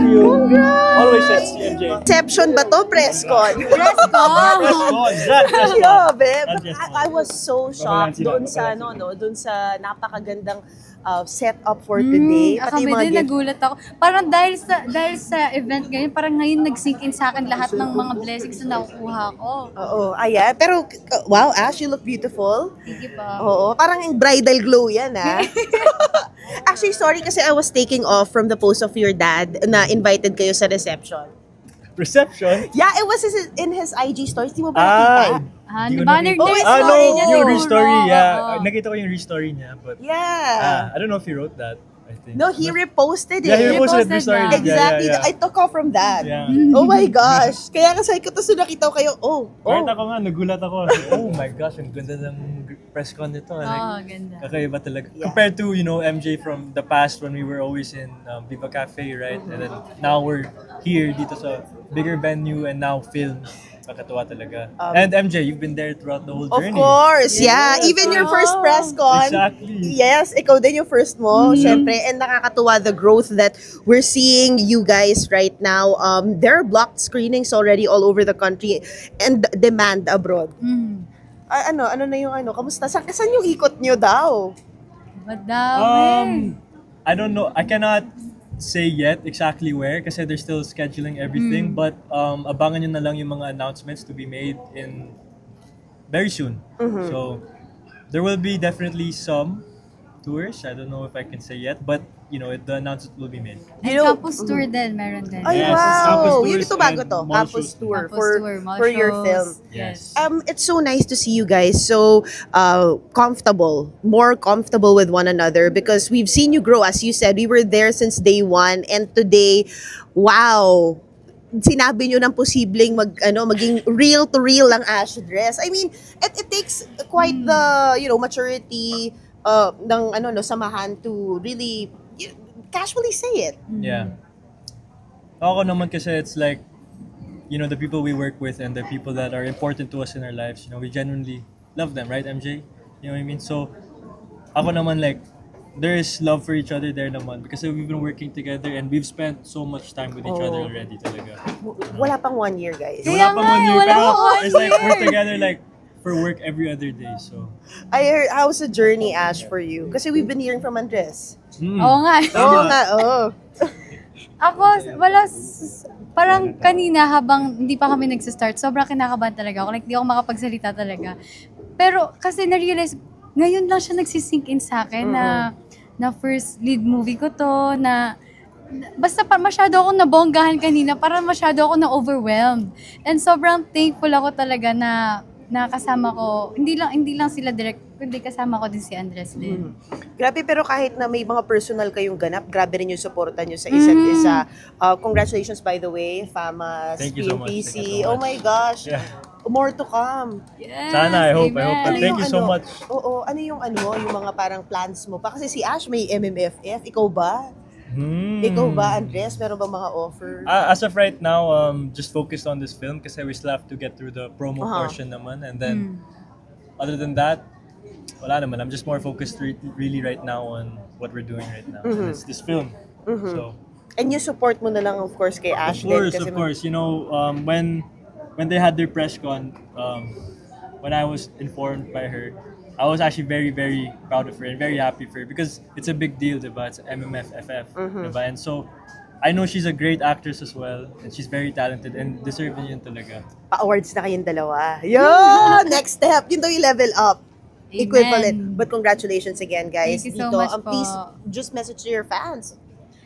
you. Always at CMJ. Exception ba to? Press con? Press con! Grabe. Not just I was so shocked doon sa, doon sa napakagandang setup for today. Ako din, nagulat ako. Parang dahil sa event ngayon, parang ngayon nag-sink in sa akin lahat ng mga blessings na nakukuha ko. Oo, ayan. Pero, wow, Ash, you look beautiful. Sige pa. Oo, parang yung bridal glow yan, ha? Actually, sorry kasi I was taking off from the post of your dad na invited kayo sa reception. Reception? Yeah, it was in his IG stories. Di mo ba nakita? Banner Oh, niya no, story niya yung siguro. re-story, yeah. Oo. Nakita ko yung re-story niya, but Yeah. I don't know if he wrote that, I think. No, he reposted it. Yeah, he reposted Reposted re-story. na. Exactly. Yeah. I took off from that. Yeah. Oh my gosh. Kaya kasi ko to nakita ko kayo, Kahit ako nga, nagulat ako. Oh my gosh, ang ganda ng press con nito. Ganda. Kakaiba talaga. Yeah. Compared to, MJ from the past when we were always in Viva Cafe, right? And then now we're here dito sa bigger venue and now film. Kakatuwa talaga. And MJ, you've been there throughout the whole Of journey. course, yeah. Even your first press con. Exactly. Yes, ikaw din yung first mo, syempre. And nakakatuwa the growth that we're seeing you guys right now. There are blocked screenings already all over the country and demand abroad. Ano na yung kamusta? Saan yung ikot nyo daw? Madami. I don't know. I cannot say yet exactly where kasi they're still scheduling everything. But abangan nyo na lang yung mga announcements to be made in very soon. So there will be definitely some tours. I don't know if I can say yet, but the announcement will be made. And campus tour din, meron din. Ay, Yes, wow! campus Yun tours ito bago and to. mall Campus shows. tour Campus tour, mall for your shows. film. Yes. It's so nice to see you guys so more comfortable with one another because we've seen you grow. As you said, we were there since day one and today, wow! Sinabi nyo ng posibleng maging real to real ang Ash dress. I mean, it takes quite the, maturity samahan to really casually say it. Yeah. Ako naman kasi it's like, the people we work with and the people that are important to us in our lives, we genuinely love them, right, MJ? You know what I mean? So, ako naman like, there is love for each other there naman because we've been working together and we've spent so much time with each other already talaga. Wala pang 1 year, guys. Kaya Wala pang nga, 1 year, wala pero pang 1 it's like we're year. together like for work every other day, so. I heard, how's the journey, Ash, for you? Kasi we've been hearing from Andres. Oo nga. Oo nga, oo. Ako, parang kanina habang hindi pa kami nagsistart, sobrang kinakabahan talaga ako. Like, di ako makapagsalita talaga. Pero kasi na-realize, ngayon lang siya nagsisink in sa akin na first lead movie ko to, basta masyado akong nabonggahan kanina, parang masyado ako na-overwhelmed. And sobrang thankful ako talaga na kasama ko, hindi lang sila direct, kundi kasama ko din si Andres din. Grabe, pero kahit na may mga personal kayong ganap, grabe rin yung suporta nyo sa isa't isa. Congratulations, by the way, FAMAS, Thank you so much. PMPC. Thank you so Oh much. my gosh. Yeah. More to come. Yes, Sana, I hope. amen. Thank you so much. Oo, yung mga parang plans mo pa? Kasi si Ash may MMFF, ikaw ba? Ikaw ba, Andres? Meron ba mga offer? As of right now, just focused on this film kasi we still have to get through the promo portion naman. And then, other than that, wala naman. I'm just more focused really right now on what we're doing right now. And it's this film. So, And you support mo na lang, of course, kay Ash din. of course. When they had their press con, when I was informed by her, I was actually very, very proud of her and very happy for her because it's a big deal, diba? It's MMFFF, diba? And so, I know she's a great actress as well and she's very talented and deserving yun talaga. Pa-awards na kayong dalawa. Yo! Next step. Yun daw yung level up. Amen. Equivalent. But congratulations again, guys. Thank you so much po. Please, just message to your fans.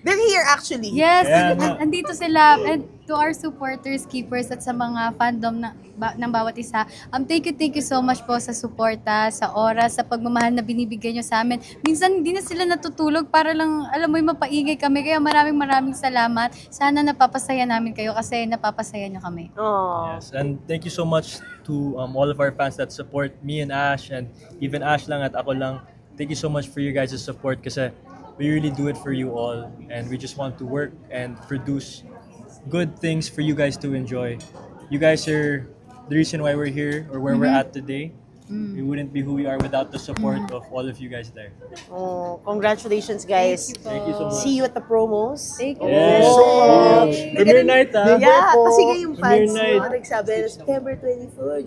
They're here actually. Yes, Yeah, andito sila. And to our supporters, keepers, at sa mga fandom ng bawat isa, thank you so much po sa suporta, sa oras, sa pagmamahal na binibigay nyo sa amin. Minsan hindi na sila natutulog para lang, alam mo, mapaingay kami. Kaya maraming salamat. Sana napapasaya namin kayo kasi napapasaya nyo kami. Aww. Yes, and thank you so much to all of our fans that support me and Ash and even Ash lang at ako lang. Thank you so much for you guys' support kasi we really do it for you all and we just want to work and produce good things for you guys to enjoy. You guys are the reason why we're here or where we're at today. We wouldn't be who we are without the support of all of you guys there. Oh, congratulations, guys. Thank you so much. See you at the promos. Thank you. Yes. So Premiere night, ah. Yeah, kasi nga yung Premiere fans night. mo, nagsabi, September 24,